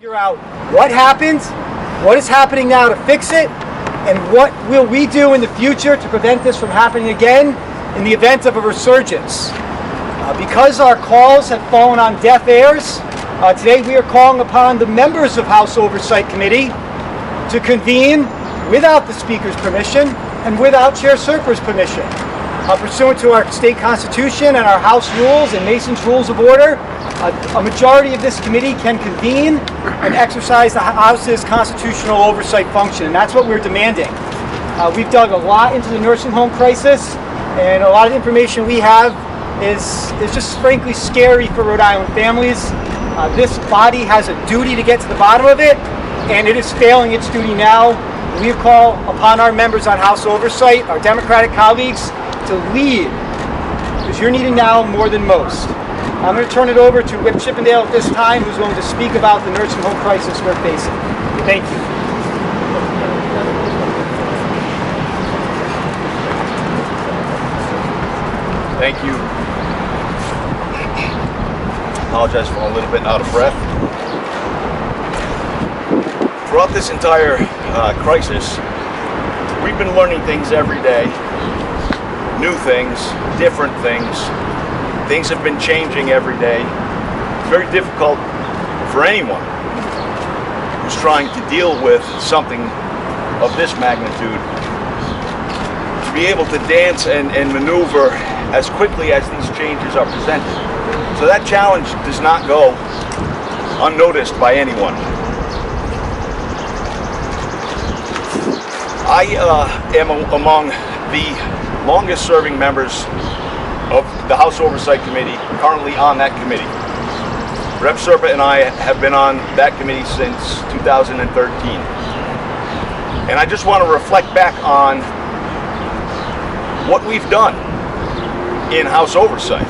Figure out what happened, what is happening now to fix it, and what will we do in the future to prevent this from happening again in the event of a resurgence. Because our calls have fallen on deaf ears, today we are calling upon the members of House Oversight Committee to convene without the Speaker's permission and without Chair Serper's permission. Pursuant to our state constitution and our House rules and Mason's Rules of Order, a majority of this committee can convene and exercise the House's constitutional oversight function, and that's what we're demanding. We've dug a lot into the nursing home crisis, and a lot of information we have is just frankly scary for Rhode Island families. This body has a duty to get to the bottom of it, and it is failing its duty now. We call upon our members on House Oversight, our Democratic colleagues, to lead, because you're needing now more than most. I'm going to turn it over to Whip Chippendale at this time, who's going to speak about the nursing home crisis we're facing. Thank you. Thank you. Apologize for a little bit out of breath. Throughout this entire crisis, we've been learning things every day. New things, different things. Things have been changing every day. It's very difficult for anyone who's trying to deal with something of this magnitude to be able to dance and maneuver as quickly as these changes are presented. So that challenge does not go unnoticed by anyone. I am among the longest serving members of the House Oversight Committee, currently on that committee. Rep. Serpa and I have been on that committee since 2013. And I just want to reflect back on what we've done in House Oversight.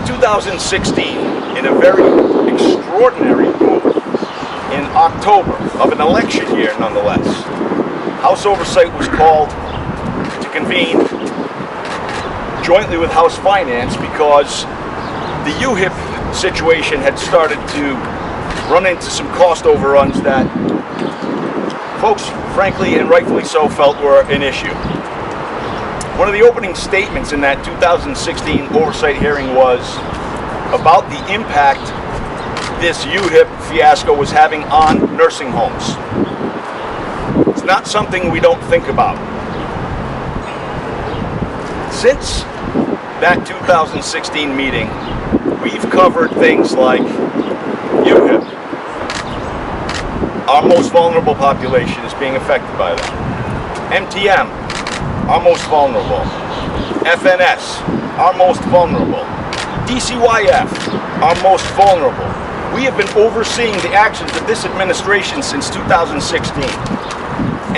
In 2016, in a very extraordinary move, in October of an election year nonetheless, House Oversight was called to convene jointly with House Finance because the UHIP situation had started to run into some cost overruns that folks, frankly and rightfully so, felt were an issue. One of the opening statements in that 2016 oversight hearing was about the impact this UHIP fiasco was having on nursing homes. It's not something we don't think about. Since that 2016 meeting, we've covered things like UHIP. Our most vulnerable population is being affected by that. MTM, our most vulnerable. FNS, our most vulnerable. DCYF, our most vulnerable. We have been overseeing the actions of this administration since 2016.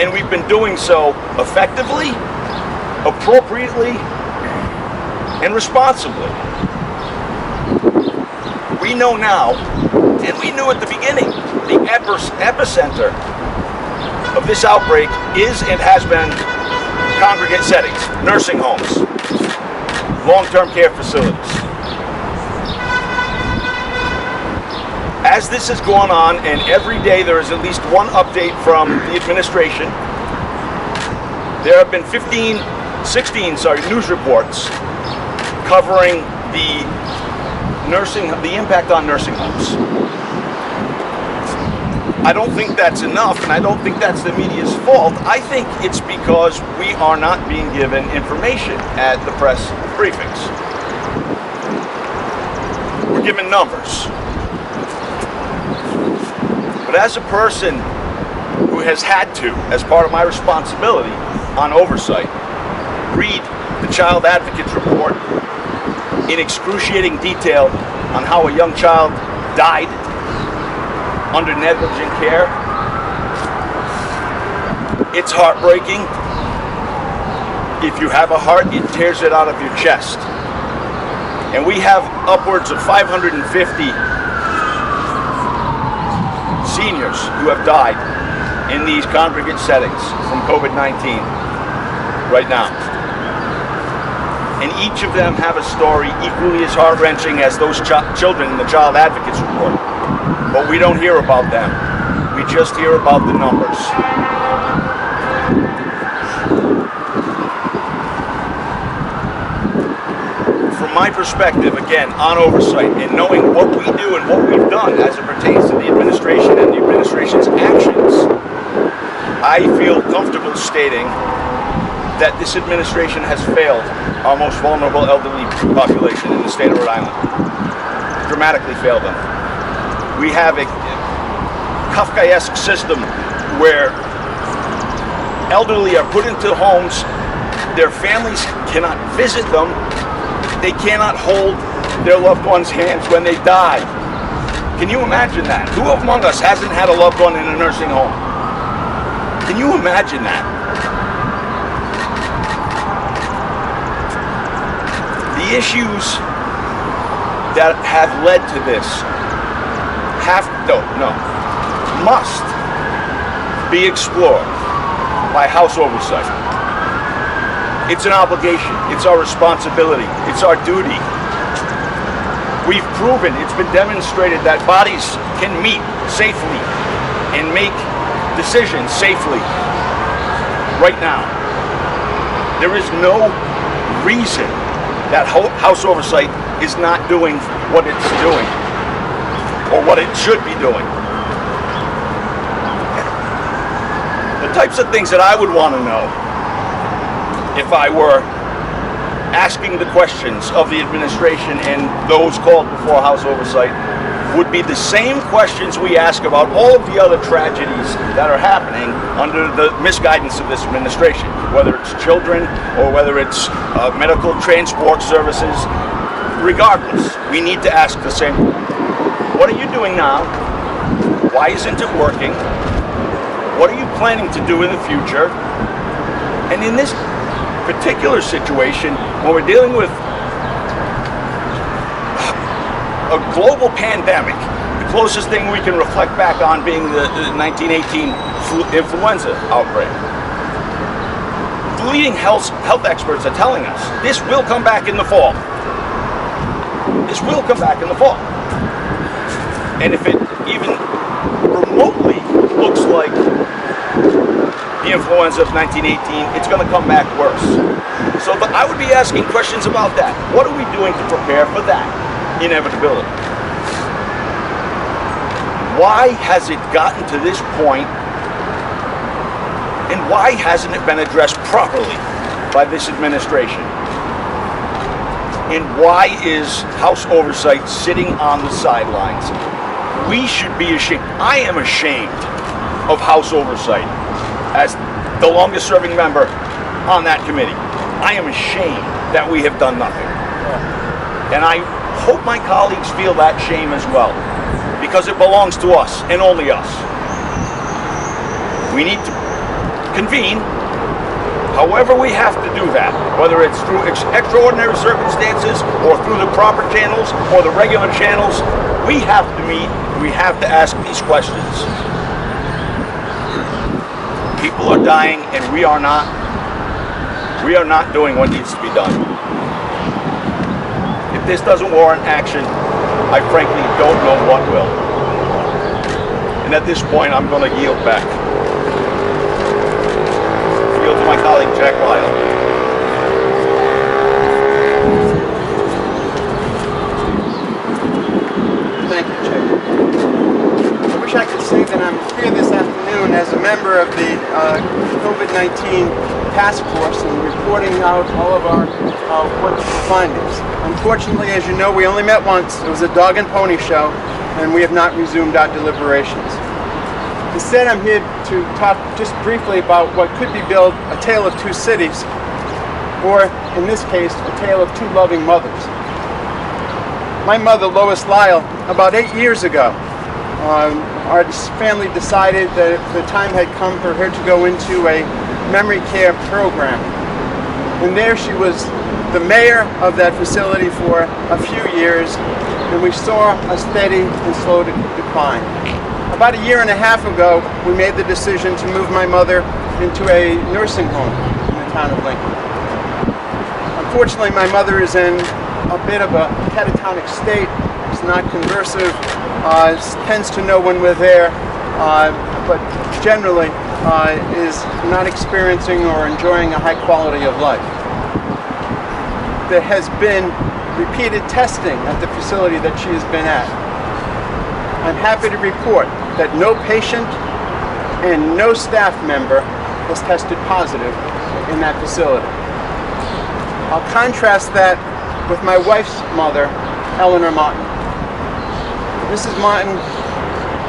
And we've been doing so effectively, appropriately, and responsibly. We know now, and we knew at the beginning, the epicenter of this outbreak is and has been congregate settings, nursing homes, long-term care facilities. As this has gone on, and every day there is at least one update from the administration, there have been 16 news reports covering the impact on nursing homes. I don't think that's enough, and I don't think that's the media's fault. I think it's because we are not being given information at the press briefings. We're given numbers. But as a person who has had to, as part of my responsibility on oversight, read the Child Advocate's report in excruciating detail on how a young child died under negligent care, it's heartbreaking. If you have a heart, it tears it out of your chest. And we have upwards of 550 seniors who have died in these congregate settings from COVID-19 right now. And each of them have a story equally as heart-wrenching as those children in the Child Advocates Report. But we don't hear about them. We just hear about the numbers. From my perspective, again, on oversight and knowing what we do and what we've done as it pertains to the administration and the administration's actions, I feel comfortable stating that this administration has failed our most vulnerable elderly population in the state of Rhode Island. Dramatically failed them. We have a Kafkaesque system where elderly are put into homes, their families cannot visit them, they cannot hold their loved one's hands when they die. Can you imagine that? Who among us hasn't had a loved one in a nursing home? Can you imagine that? The issues that have led to this must be explored by House Oversight. It's an obligation, it's our responsibility, it's our duty. We've proven, it's been demonstrated that bodies can meet safely and make decisions safely right now. There is no reason that House Oversight is not doing what it's doing or what it should be doing. The types of things that I would want to know if I were asking the questions of the administration and those called before House Oversight would be the same questions we ask about all of the other tragedies that are happening under the misguidance of this administration, whether it's children or whether it's medical transport services. Regardless, we need to ask the same. What are you doing now? Why isn't it working? What are you planning to do in the future? And in this particular situation, when we're dealing with a global pandemic, the closest thing we can reflect back on being the 1918 influenza outbreak. The leading health experts are telling us this will come back in the fall. This will come back in the fall. And if it even remotely looks like the influenza of 1918, it's going to come back worse. So I would be asking questions about that. What are we doing to prepare for that inevitability? Why has it gotten to this point, and why hasn't it been addressed properly by this administration? And why is House Oversight sitting on the sidelines? We should be ashamed. I am ashamed of House Oversight as the longest serving member on that committee. I am ashamed that we have done nothing. And I hope my colleagues feel that shame as well, because it belongs to us and only us. We need to convene, however we have to do that, whether it's through extraordinary circumstances or through the proper channels or the regular channels. We have to meet, we have to ask these questions. People are dying and we are not doing what needs to be done. If this doesn't warrant action, I frankly don't know what will. And at this point, I'm going to yield back. Yield to my colleague, Jack Lyle. Thank you, Chair. I wish I could say that I'm here this afternoon as a member of the COVID-19 task force and reporting out all of our wonderful findings. Unfortunately, as you know, we only met once. It was a dog and pony show, and we have not resumed our deliberations. Instead, I'm here to talk just briefly about what could be billed a tale of two cities, or in this case, a tale of two loving mothers. My mother, Lois Lyle, about 8 years ago, our family decided that the time had come for her to go into a memory care program. And there she was the mayor of that facility for a few years, and we saw a steady and slow decline. About a year and a half ago, we made the decision to move my mother into a nursing home in the town of Lincoln. Unfortunately, my mother is in a bit of a catatonic state. Is not conversive, tends to know when we're there, but generally is not experiencing or enjoying a high quality of life. There has been repeated testing at the facility that she has been at. I'm happy to report that no patient and no staff member has tested positive in that facility. I'll contrast that with my wife's mother, Eleanor Martin. Mrs. Martin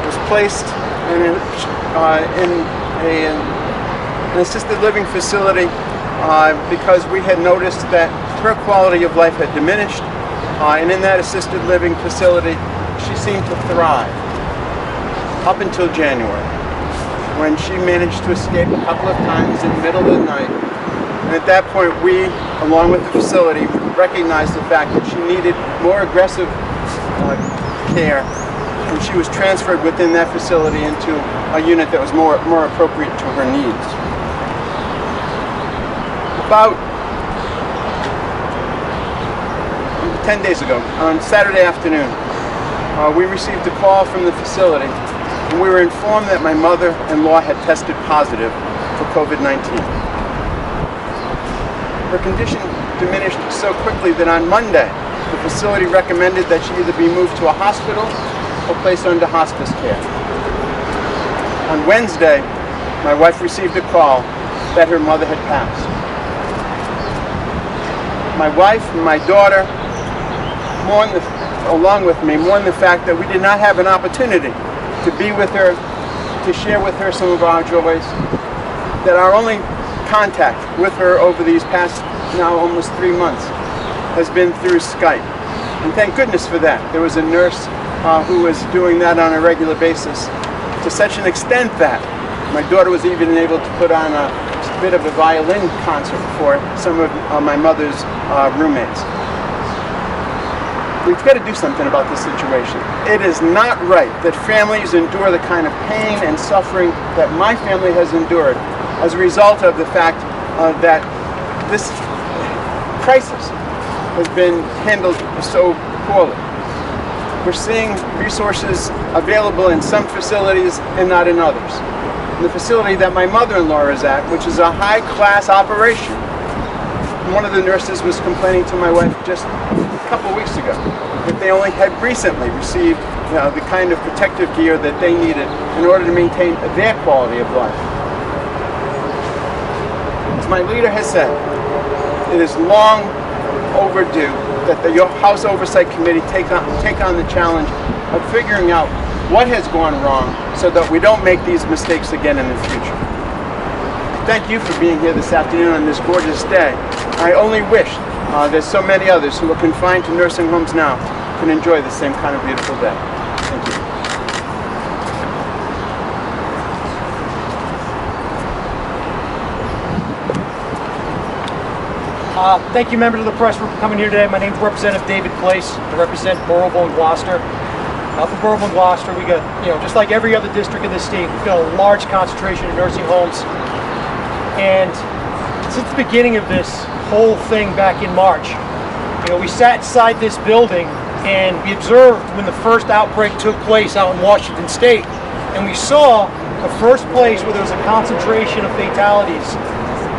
was placed in an assisted living facility because we had noticed that her quality of life had diminished, and in that assisted living facility she seemed to thrive up until January, when she managed to escape a couple of times in the middle of the night. And at that point, we, along with the facility, recognized the fact that she needed more aggressive care, and she was transferred within that facility into a unit that was more appropriate to her needs. About 10 days ago, on Saturday afternoon, we received a call from the facility, and we were informed that my mother-in-law had tested positive for COVID-19. Her condition diminished so quickly that on Monday, the facility recommended that she either be moved to a hospital or placed under hospice care. On Wednesday, my wife received a call that her mother had passed. My wife and my daughter, along with me, mourned the fact that we did not have an opportunity to be with her, to share with her some of our joys, that our only contact with her over these past now almost 3 months has been through Skype. And thank goodness for that. There was a nurse who was doing that on a regular basis, to such an extent that my daughter was even able to put on a bit of a violin concert for some of my mother's roommates. We've got to do something about this situation. It is not right that families endure the kind of pain and suffering that my family has endured as a result of the fact that this crisis has been handled so poorly. We're seeing resources available in some facilities and not in others. In the facility that my mother-in-law is at, which is a high-class operation, one of the nurses was complaining to my wife just a couple weeks ago that they only had recently received the kind of protective gear that they needed in order to maintain their quality of life. As my leader has said, it is long overdue that the House Oversight Committee take on the challenge of figuring out what has gone wrong so that we don't make these mistakes again in the future. Thank you for being here this afternoon on this gorgeous day. I only wish there's so many others who are confined to nursing homes now can enjoy the same kind of beautiful day. Thank you. Thank you, members of the press, for coming here today. My name is Representative David Place. I represent Boroughville and Gloucester. For Boroughville and Gloucester, we got, just like every other district in the state, we've got a large concentration of nursing homes. And since the beginning of this whole thing back in March, we sat inside this building and we observed when the first outbreak took place out in Washington State. And we saw the first place where there was a concentration of fatalities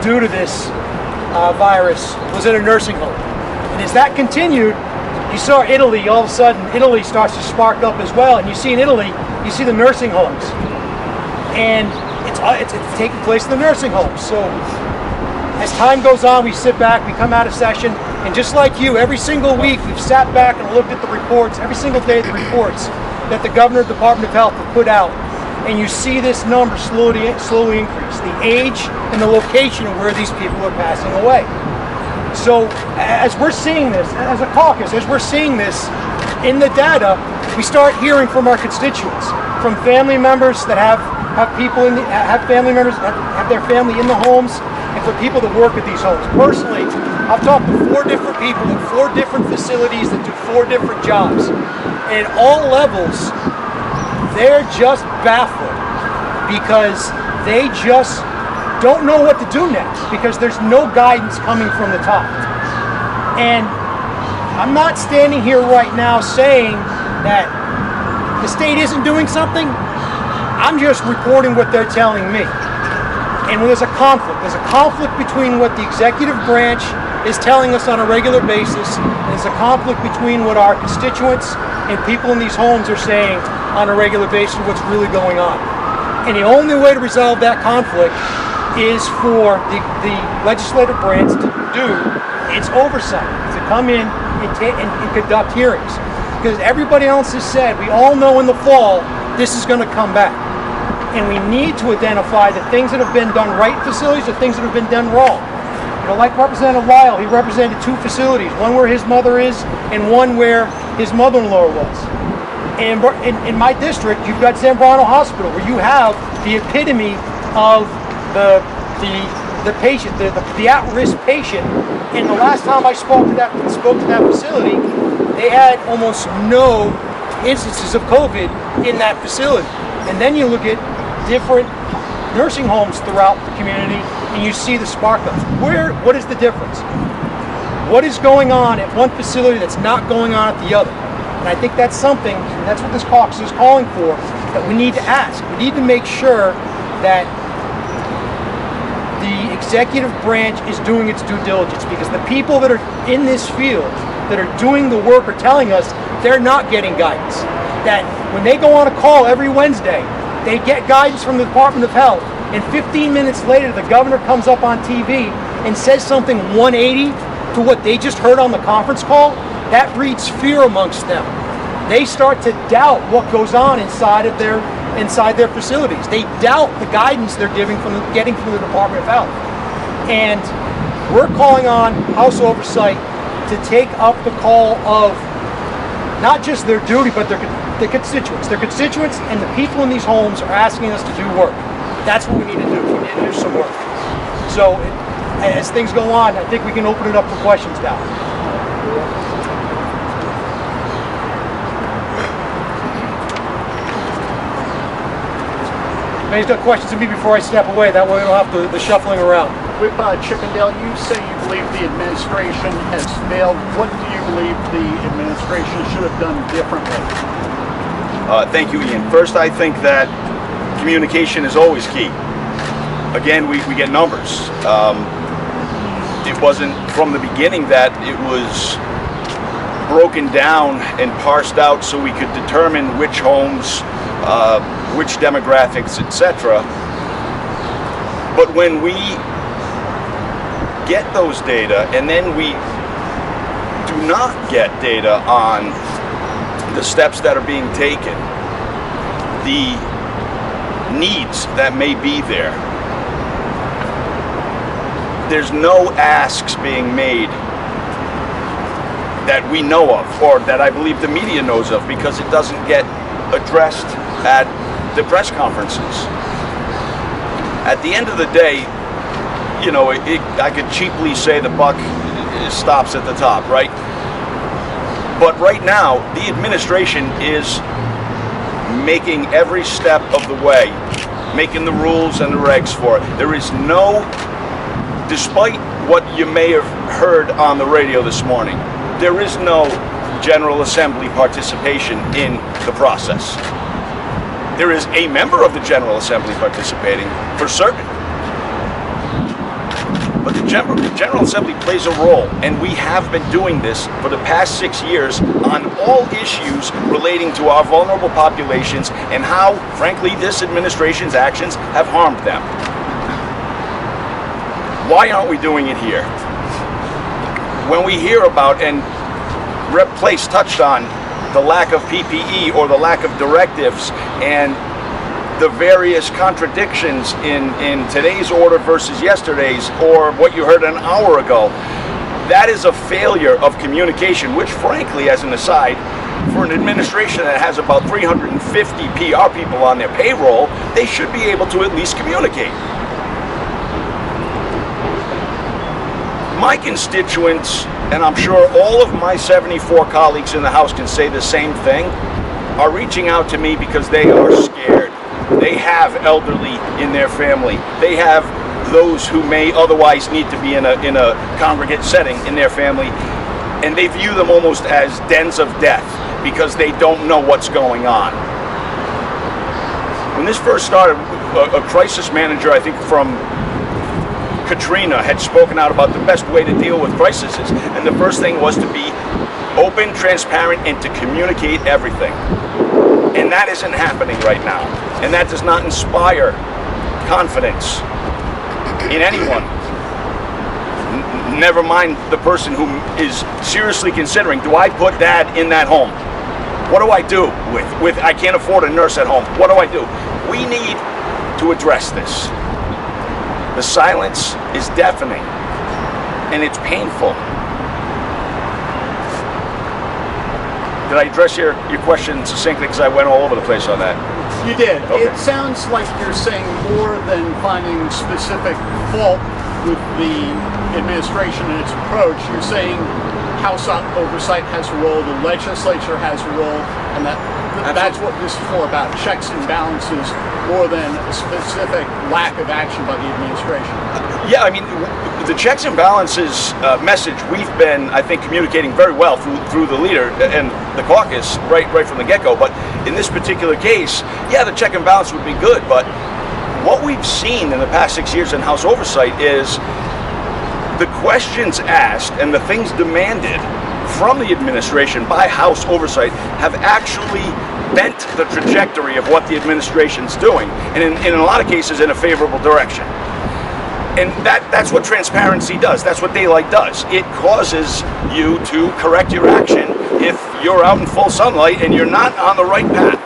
due to this virus was in a nursing home. And as that continued, you saw Italy, all of a sudden, Italy starts to spark up as well. And you see in Italy, you see the nursing homes. And it's taking place in the nursing homes. So as time goes on, we sit back, we come out of session, and just like you, every single week we've sat back and looked at the reports, every single day the reports that the Governor of the Department of Health have put out. And you see this number slowly increase, the age and the location of where these people are passing away. So as we're seeing this, as a caucus, as we're seeing this in the data, we start hearing from our constituents, from family members that have family members that have their family in the homes, and for people that work at these homes. Personally, I've talked to 4 different people at 4 different facilities that do 4 different jobs. And at all levels, they're just baffled because they just don't know what to do next, because there's no guidance coming from the top. And I'm not standing here right now saying that the state isn't doing something. I'm just reporting what they're telling me. And when there's a conflict between what the executive branch is telling us on a regular basis, and there's a conflict between what our constituents and people in these homes are saying on a regular basis, what's really going on. And the only way to resolve that conflict is for the legislative branch to do its oversight, to come in and conduct hearings. Because everybody else has said, we all know in the fall, this is going to come back. And we need to identify the things that have been done right in facilities, the things that have been done wrong. You know, like Representative Lyle, he represented 2 facilities, one where his mother is and one where his mother-in-law was. And in my district, you've got Zambrano Hospital, where you have the epitome of the patient, the at-risk patient. And the last time I spoke to that facility, they had almost no instances of COVID in that facility. And then you look at different nursing homes throughout the community, and you see the spark-ups. What is the difference? What is going on at one facility that's not going on at the other? And I think that's something, and that's what this caucus is calling for, that we need to ask. We need to make sure that the executive branch is doing its due diligence, because the people that are in this field, that are doing the work, are telling us they're not getting guidance. That when they go on a call every Wednesday, they get guidance from the Department of Health, and 15 minutes later the governor comes up on TV and says something 180 to what they just heard on the conference call. That breeds fear amongst them. They start to doubt what goes on inside their facilities. They doubt the guidance they're getting from the Department of Health. And we're calling on House Oversight to take up the call of not just their duty, but their constituents. Their constituents and the people in these homes are asking us to do work. That's what we need to do. We need to do some work. So as things go on, I think we can open it up for questions now. Anybody's got questions of me before I step away? That way we don't have the shuffling around. With Chippendale, you say you believe the administration has failed. What do you believe the administration should have done differently? Thank you, Ian. First, I think that communication is always key. Again, we get numbers. It wasn't from the beginning that it was broken down and parsed out so we could determine which homes, which demographics, etc. But when we get those data and then we do not get data on the steps that are being taken, the needs that may be there, there's no asks being made that we know of, or that I believe the media knows of, because it doesn't get addressed at the press conferences. At the end of the day, you know, I could cheaply say the buck stops at the top, right? But right now, the administration is making every step of the way, making the rules and the regs for it. There is no, despite what you may have heard on the radio this morning, there is no General Assembly participation in the process. There is a member of the General Assembly participating, for certain. But the General Assembly plays a role, and we have been doing this for the past 6 years on all issues relating to our vulnerable populations and how, frankly, this administration's actions have harmed them. Why aren't we doing it here? When we hear about, and Rep. Place touched on, the lack of PPE or the lack of directives and the various contradictions in today's order versus yesterday's, or what you heard an hour ago, that is a failure of communication, which frankly, as an aside, for an administration that has about 350 PR people on their payroll, they should be able to at least communicate. My constituents, and I'm sure all of my 74 colleagues in the House can say the same thing, are reaching out to me because they are scared. They have elderly in their family. They have those who may otherwise need to be in a congregate setting in their family. and they view them almost as dens of death because they don't know what's going on. When this first started, a crisis manager, I think from Katrina, had spoken out about the best way to deal with crises, and the first thing was to be open, transparent, and to communicate everything. And that isn't happening right now, and that does not inspire confidence in anyone. Never mind the person who is seriously considering, do I put dad in that home? What do I do with I can't afford a nurse at home? What do I do? We need to address this. The silence is deafening, and it's painful. Did I address your question succinctly, because I went all over the place on that? You did. Okay. It sounds like you're saying more than finding specific fault with the administration and its approach. You're saying House Oversight has a role, the legislature has a role, and that's what this is for, about checks and balances more than a specific lack of action by the administration. Yeah, I mean, the checks and balances message we've been, I think, communicating very well through the leader and the caucus right from the get-go. But in this particular case, yeah, the check and balance would be good. But what we've seen in the past 6 years in House Oversight is the questions asked and the things demanded from the administration by House Oversight have actually bent the trajectory of what the administration's doing, and in a lot of cases in a favorable direction. And that's what transparency does. That's what daylight does. It causes you to correct your action if you're out in full sunlight and you're not on the right path.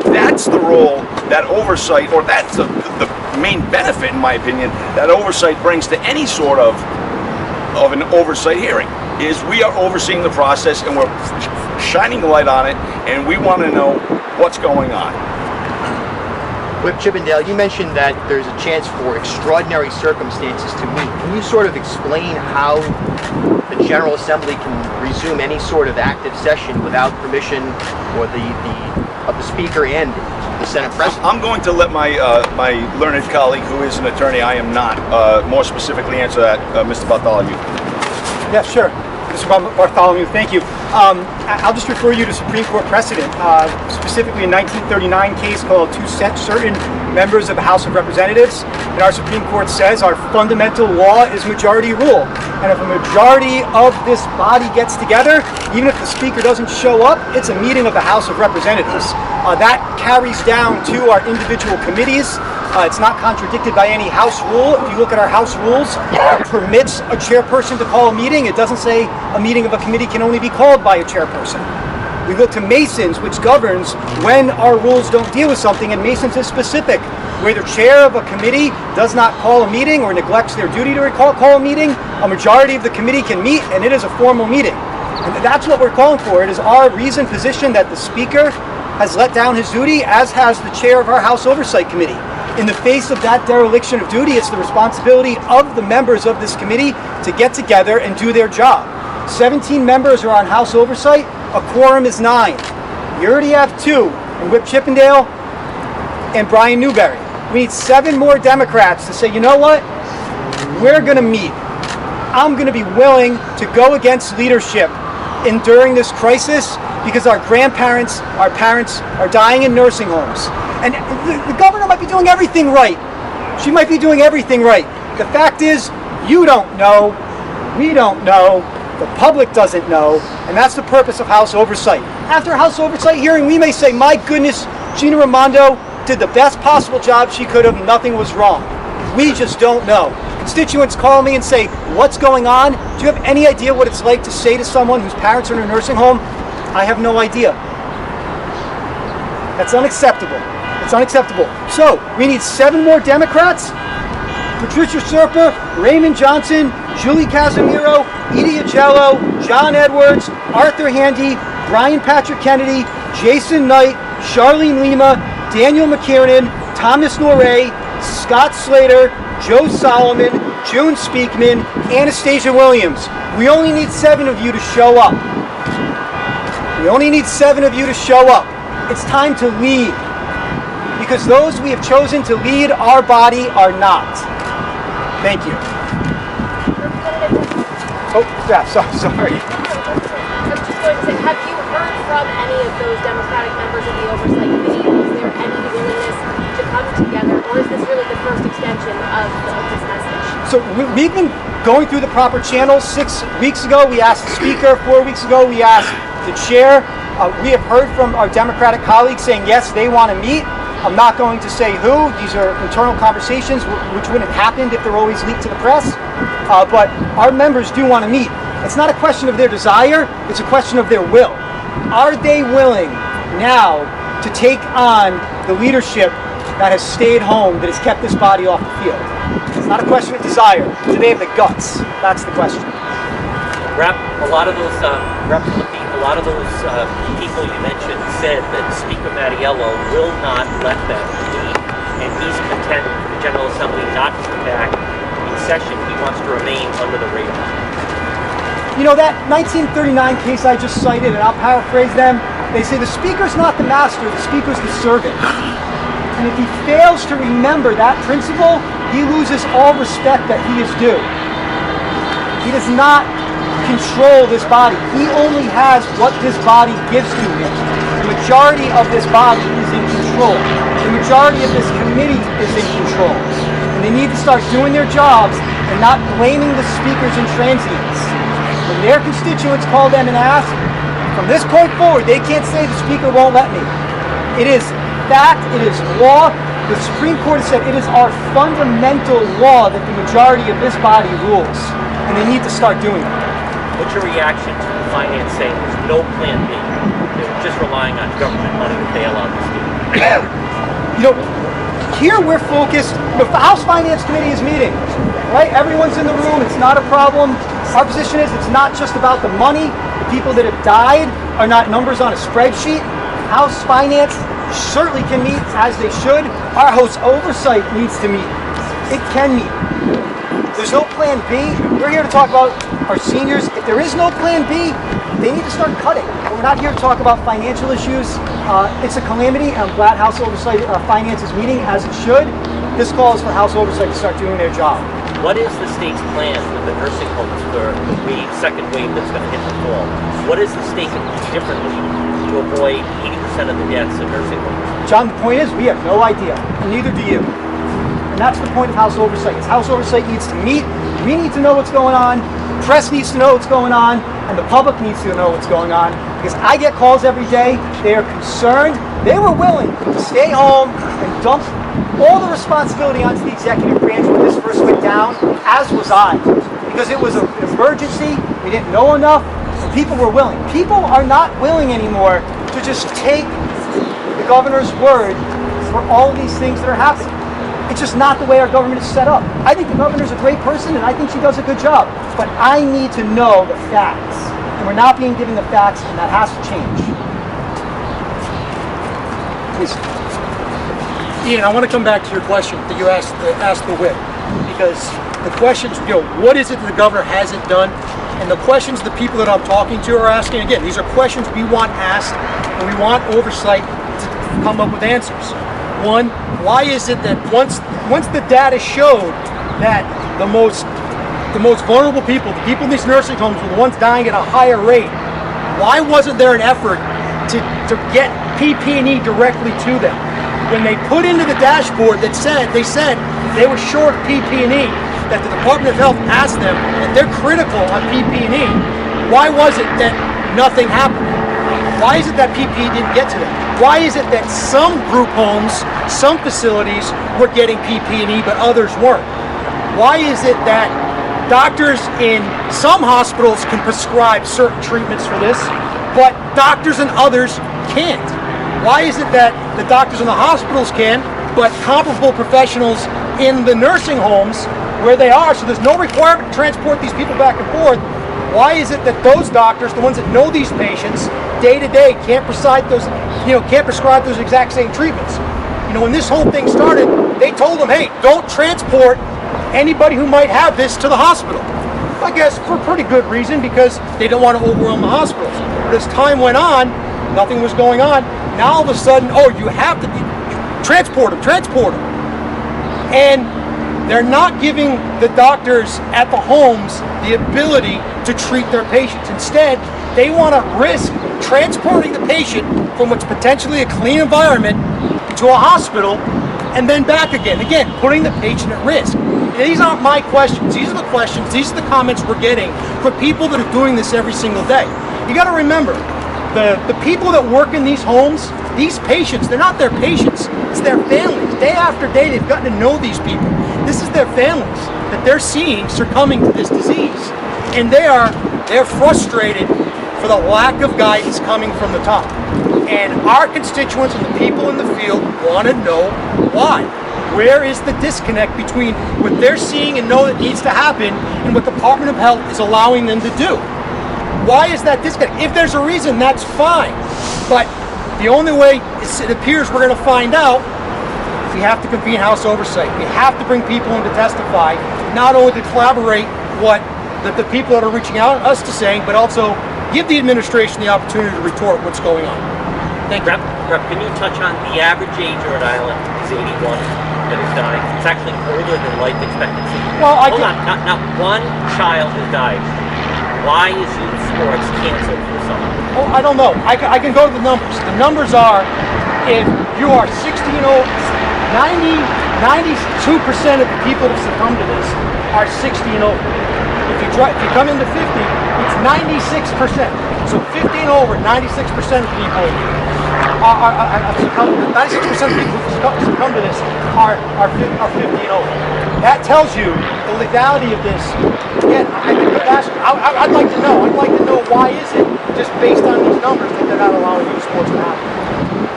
That's the role that oversight, or that's the main benefit, in my opinion, that oversight brings to any sort of an oversight hearing, is we are overseeing the process and we're shining the light on it, and we want to know what's going on. Whip Chippendale, you mentioned that there's a chance for extraordinary circumstances to meet. Can you sort of explain how the General Assembly can resume any sort of active session without permission or of the Speaker and the Senate President? I'm going to let my learned colleague, who is an attorney, I am not, more specifically answer that, Mr. Bartholomew. Yeah, sure. Mr. Bartholomew, thank you. I'll just refer you to Supreme Court precedent, specifically a 1939 case called Two Certain Members of the House of Representatives. And our Supreme Court says our fundamental law is majority rule. And if a majority of this body gets together, even if the Speaker doesn't show up, it's a meeting of the House of Representatives. That carries down to our individual committees. It's not contradicted by any House rule. If you look at our House rules, it permits a chairperson to call a meeting. It doesn't say a meeting of a committee can only be called by a chairperson. We look to Masons, which governs when our rules don't deal with something, and Masons is specific. Where the chair of a committee does not call a meeting or neglects their duty to call a meeting, a majority of the committee can meet, and it is a formal meeting. And that's what we're calling for. It is our reasoned position that the Speaker has let down his duty, as has the chair of our House Oversight Committee. In the face of that dereliction of duty, it's the responsibility of the members of this committee to get together and do their job. 17 members are on House Oversight. A quorum is 9. You already have 2, in Whip Chippendale and Brian Newberry. We need 7 more Democrats to say, you know what? We're going to meet. I'm going to be willing to go against leadership during this crisis, because our grandparents, our parents are dying in nursing homes. And the governor might be doing everything right. She might be doing everything right. The fact is, you don't know, we don't know, the public doesn't know, and that's the purpose of House Oversight. After a House Oversight hearing, we may say, my goodness, Gina Raimondo did the best possible job she could have, nothing was wrong. We just don't know. Constituents call me and say, what's going on? Do you have any idea what it's like to say to someone whose parents are in a nursing home, I have no idea. That's unacceptable. It's unacceptable. So, we need 7 more Democrats. Patricia Serper, Raymond Johnson, Julie Casimiro, Edie Agello, John Edwards, Arthur Handy, Brian Patrick Kennedy, Jason Knight, Charlene Lima, Daniel McKiernan, Thomas Norrie, Scott Slater, Joe Solomon, June Speakman, Anastasia Williams. We only need 7 of you to show up. We only need 7 of you to show up. It's time to lead, because those we have chosen to lead our body are not. Thank you. Oh. stressed. So sorry. I was just going to say, have you heard from any of those Democratic members of the Oversight Committee? Is there any willingness to come together, or is this really the first extension of this message? So we've been going through the proper channels. 6 weeks ago, we asked the Speaker. 4 weeks ago, we asked the Chair. We have heard from our Democratic colleagues saying, yes, they want to meet. I'm not going to say who. These are internal conversations which wouldn't have happened if they're always leaked to the press. But our members do want to meet. It's not a question of their desire, it's a question of their will. Are they willing now to take on the leadership that has stayed home, that has kept this body off the field? It's not a question of desire. Do they have the guts? That's the question. Rep, a lot of those people you mentioned said that Speaker Mattiello will not let them meet, and he's content for the General Assembly not to come back in session. He wants to remain under the radar. You know, that 1939 case I just cited, and I'll paraphrase them, they say the Speaker's not the master, the Speaker's the servant. And if he fails to remember that principle, he loses all respect that he is due. He does not control this body. He only has what this body gives to him. The majority of this body is in control. The majority of this committee is in control. And they need to start doing their jobs and not blaming the speakers and transients. When their constituents call them and ask, from this point forward, they can't say the Speaker won't let me. It is fact, it is law. The Supreme Court has said it is our fundamental law that the majority of this body rules. And they need to start doing it. What's your reaction to the finance saying there's no plan B? They're just relying on government money to bail out the state. You know, here we're focused, the House Finance Committee is meeting, right? Everyone's in the room, it's not a problem. Our position is it's not just about the money. The people that have died are not numbers on a spreadsheet. House Finance certainly can meet, as they should. Our House Oversight needs to meet. It can meet. There's no plan B. We're here to talk about our seniors. If there is no plan B, they need to start cutting. But we're not here to talk about financial issues. It's a calamity, and I'm glad House Oversight Finance is meeting, as it should. This calls for House Oversight to start doing their job. What is the state's plan with the nursing homes for the second wave that's going to hit the fall? What is the state going to do differently to avoid 80% of the deaths in nursing homes? John, the point is we have no idea, and neither do you. And that's the point of House Oversight. House Oversight needs to meet. We need to know what's going on. The press needs to know what's going on, and the public needs to know what's going on. Because I get calls every day. They are concerned. They were willing to stay home and dump all the responsibility onto the executive branch when this first went down, as was I. Because it was an emergency. We didn't know enough. And people were willing. People are not willing anymore to just take the governor's word for all of these things that are happening. It's just not the way our government is set up. I think the governor's a great person, and I think she does a good job. But I need to know the facts. And we're not being given the facts, and that has to change. Please. Ian, I want to come back to your question that you asked the whip. Because the questions, what is it that the governor hasn't done? And the questions the people that I'm talking to are asking, again, these are questions we want asked, and we want oversight to come up with answers. One, why is it that once the data showed that the most vulnerable people, the people in these nursing homes, were the ones dying at a higher rate, why wasn't there an effort to get PP&E directly to them? When they put into the dashboard they said they were short PP&E, that the Department of Health asked them that they're critical on PP&E, why was it that nothing happened? Why is it that PP didn't get to them? Why is it that some group homes, some facilities were getting PP&E but others weren't? Why is it that doctors in some hospitals can prescribe certain treatments for this, but doctors in others can't? Why is it that the doctors in the hospitals can, but comparable professionals in the nursing homes where they are, so there's no requirement to transport these people back and forth, why is it that those doctors, the ones that know these patients day to day, can't prescribe those exact same treatments? When this whole thing started, they told them, hey, don't transport anybody who might have this to the hospital. I guess for a pretty good reason, because they don't want to overwhelm the hospitals. But as time went on, nothing was going on. Now all of a sudden, you have to transport them. And They're not giving the doctors at the homes the ability to treat their patients. Instead, they want to risk transporting the patient from what's potentially a clean environment to a hospital and then back again. Again, putting the patient at risk. These aren't my questions. These are the questions, these are the comments we're getting from people that are doing this every single day. You got to remember, the people that work in these homes, these patients, they're not their patients, it's their families. Day after day, they've gotten to know these people. This is their families that they're seeing succumbing to this disease. And they're frustrated for the lack of guidance coming from the top. And our constituents and the people in the field want to know why. Where is the disconnect between what they're seeing and know that needs to happen and what the Department of Health is allowing them to do? Why is that disconnect? If there's a reason, that's fine. But the only way it appears we're going to find out, we have to convene House Oversight. We have to bring people in to testify, not only to collaborate what the people that are reaching out us to saying, but also give the administration the opportunity to retort what's going on. Thank you. Rep, can you touch on the average age of Rhode Island is 81 that is dying? It's actually older than life expectancy. Well, Hold on, not one child has died. Why is youth sports canceled for summer? Oh, I don't know. I can go to the numbers. The numbers are, if you are 16 old, 92% of the people that succumb to this are 60 and over. If you come into 50, it's 96%. So 50 and over, 96% of people are succumb. 96% of people who succumb to this are 50 and over. That tells you the legality of this. Again, I'd like to know. I'd like to know why is it just based on these numbers that they're not allowing youth sports to happen.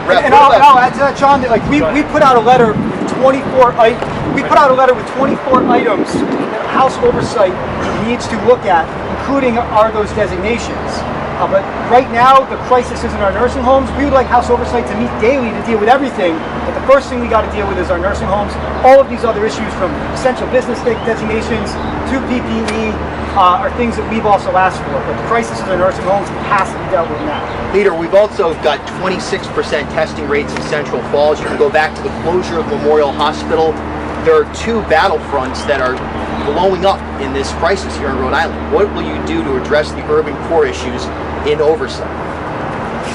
And I'll add to that, John. Like we put out a letter with 24. We put out a letter with 24 items that House Oversight needs to look at, including those designations. But right now, the crisis is in our nursing homes. We would like House Oversight to meet daily to deal with everything. But the first thing we got to deal with is our nursing homes. All of these other issues, from essential business designations to PPE, are things that we've also asked for. But the crisis in our nursing homes has to be dealt with now. Leader, we've also got 26% testing rates in Central Falls. You can go back to the closure of Memorial Hospital. There are two battlefronts that are blowing up in this crisis here in Rhode Island. What will you do to address the urban core issues in oversight?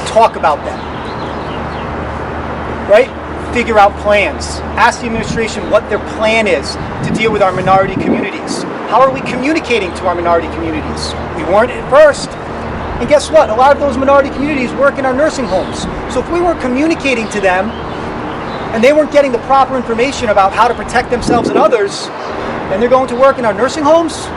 Talk about them, right? Figure out plans. Ask the administration what their plan is to deal with our minority communities. How are we communicating to our minority communities? We weren't at first. And guess what? A lot of those minority communities work in our nursing homes. So if we weren't communicating to them and they weren't getting the proper information about how to protect themselves and others, then they're going to work in our nursing homes.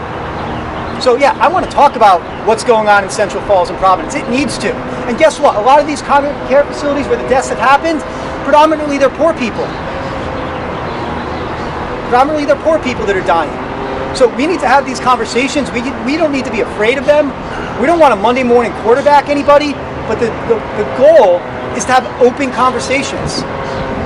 So yeah, I want to talk about what's going on in Central Falls and Providence. It needs to. And guess what? A lot of these congregate care facilities where the deaths have happened, predominantly they're poor people. Predominantly they're poor people that are dying. So we need to have these conversations. We don't need to be afraid of them. We don't want to Monday morning quarterback anybody, but the goal is to have open conversations.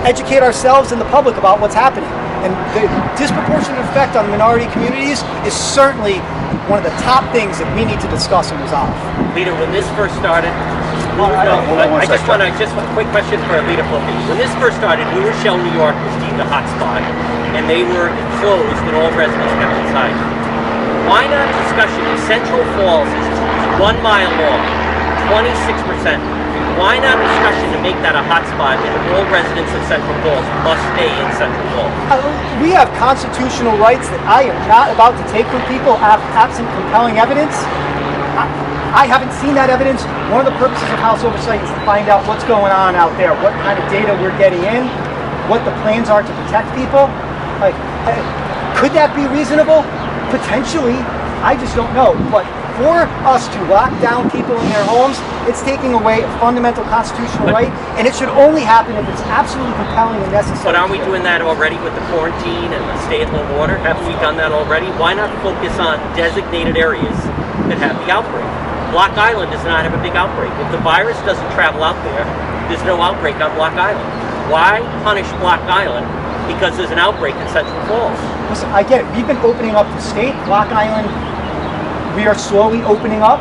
Educate ourselves and the public about what's happening. And the disproportionate effect on minority communities is certainly one of the top things that we need to discuss and resolve. Leader, when this first started, just a quick question for Leader Flippy. When this first started, New Rochelle, New York was deemed a hotspot, and they were closed and all residents kept inside. Why not discussion in Central Falls is 1 mile long, 26%. Why not discussion to make that a hotspot and all residents of Central Falls must stay in Central Falls? We have constitutional rights that I am not about to take from people absent compelling evidence. I haven't seen that evidence. One of the purposes of House Oversight is to find out what's going on out there, what kind of data we're getting in, what the plans are to protect people. Could that be reasonable? Potentially. I just don't know. But for us to lock down people in their homes, it's taking away a fundamental constitutional right, and it should only happen if it's absolutely compelling and necessary. But aren't we doing that already with the quarantine and the stay-at-home order? Haven't we done that already? Why not focus on designated areas that have the outbreak? Block Island does not have a big outbreak. If the virus doesn't travel out there, there's no outbreak on Block Island. Why punish Block Island because there's an outbreak in Central Falls? Listen, I get it. We've been opening up the state. Block Island, we are slowly opening up.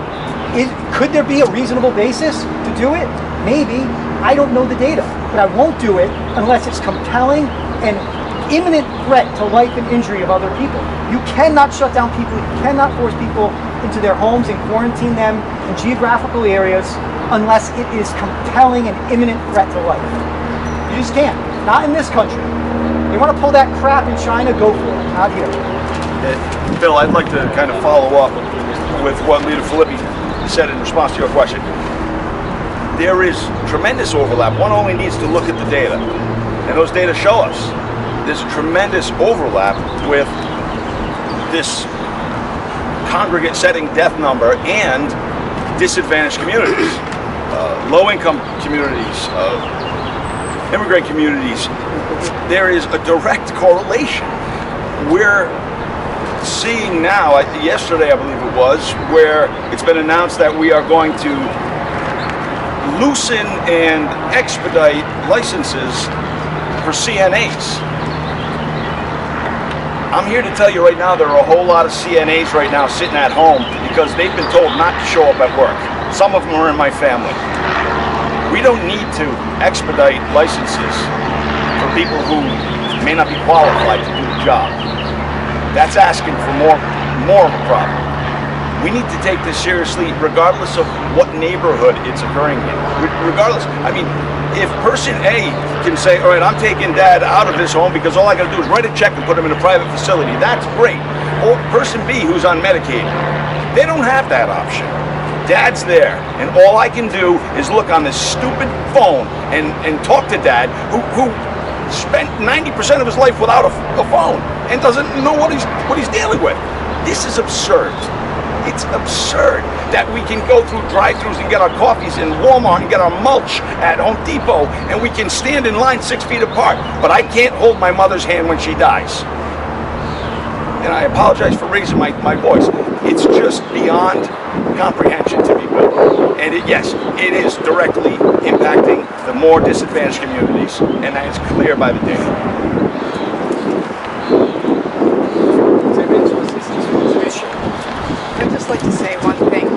Could there be a reasonable basis to do it? Maybe. I don't know the data, but I won't do it unless it's compelling and imminent threat to life and injury of other people. You cannot shut down people, you cannot force people into their homes and quarantine them in geographical areas unless it is compelling and imminent threat to life. You just can't. Not in this country. You want to pull that crap in China, go for it. Not here. Bill, I'd like to kind of follow up with what Leader Filippi said in response to your question. There is tremendous overlap. One only needs to look at the data, and those data show us there's a tremendous overlap with this congregate setting death number and disadvantaged communities, low-income communities, immigrant communities. There is a direct correlation. We're seeing now, yesterday I believe it was, where it's been announced that we are going to loosen and expedite licenses for CNAs. I'm here to tell you right now there are a whole lot of CNAs right now sitting at home because they've been told not to show up at work. Some of them are in my family. We don't need to expedite licenses for people who may not be qualified to do the job. That's asking for more of a problem. We need to take this seriously regardless of what neighborhood it's occurring in. Regardless, I mean, if person A can say, all right, I'm taking dad out of his home because all I gotta do is write a check and put him in a private facility, that's great. Or person B who's on Medicaid, they don't have that option. Dad's there, and all I can do is look on this stupid phone and talk to dad who spent 90% of his life without a phone and doesn't know what he's dealing with. This is absurd. It's absurd that we can go through drive-thrus and get our coffees in Walmart and get our mulch at Home Depot, and we can stand in line 6 feet apart, but I can't hold my mother's hand when she dies. And I apologize for raising my voice. It's just beyond comprehension to me, Bill. And yes, it is directly impacting the more disadvantaged communities, and that is clear by the data. I'd just like to say one thing.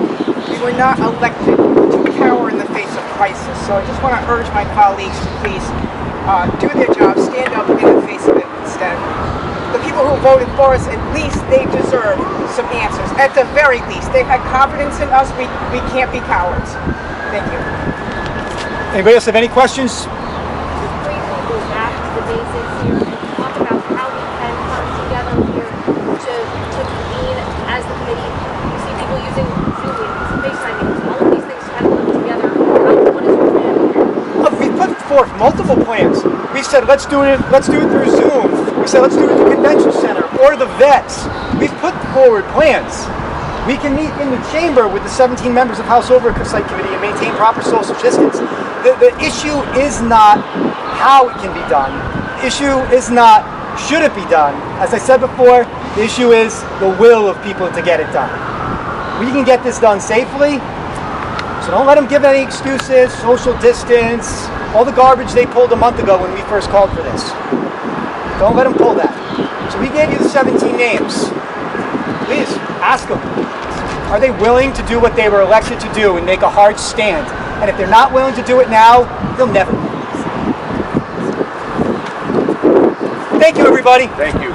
We were not elected to cower in the face of crisis, so I just want to urge my colleagues to please do their job, stand up in the face of it instead. The people who voted for us, at least they deserve some answers. At the very least, they had confidence in us. We can't be cowards. Thank you. Anybody else have any questions? Just briefly go back to the basics here and talk about how we can come together here to convene as the committee. You see people using Zoom meetings, FaceTime meetings, all of these things to kind of come together. What is your plan here? Look, we put forth multiple plans. We said let's do it through Zoom. We said let's do it at the convention center or the vets. We've put forward plans. We can meet in the chamber with the 17 members of House Oversight Committee and maintain proper social distance. The issue is not how it can be done. The issue is not should it be done. As I said before, the issue is the will of people to get it done. We can get this done safely, so don't let them give any excuses, social distance, all the garbage they pulled a month ago when we first called for this. Don't let them pull that. So we gave you the 17 names. Please, ask them. Are they willing to do what they were elected to do and make a hard stand? And if they're not willing to do it now, they'll never. Thank you, everybody. Thank you.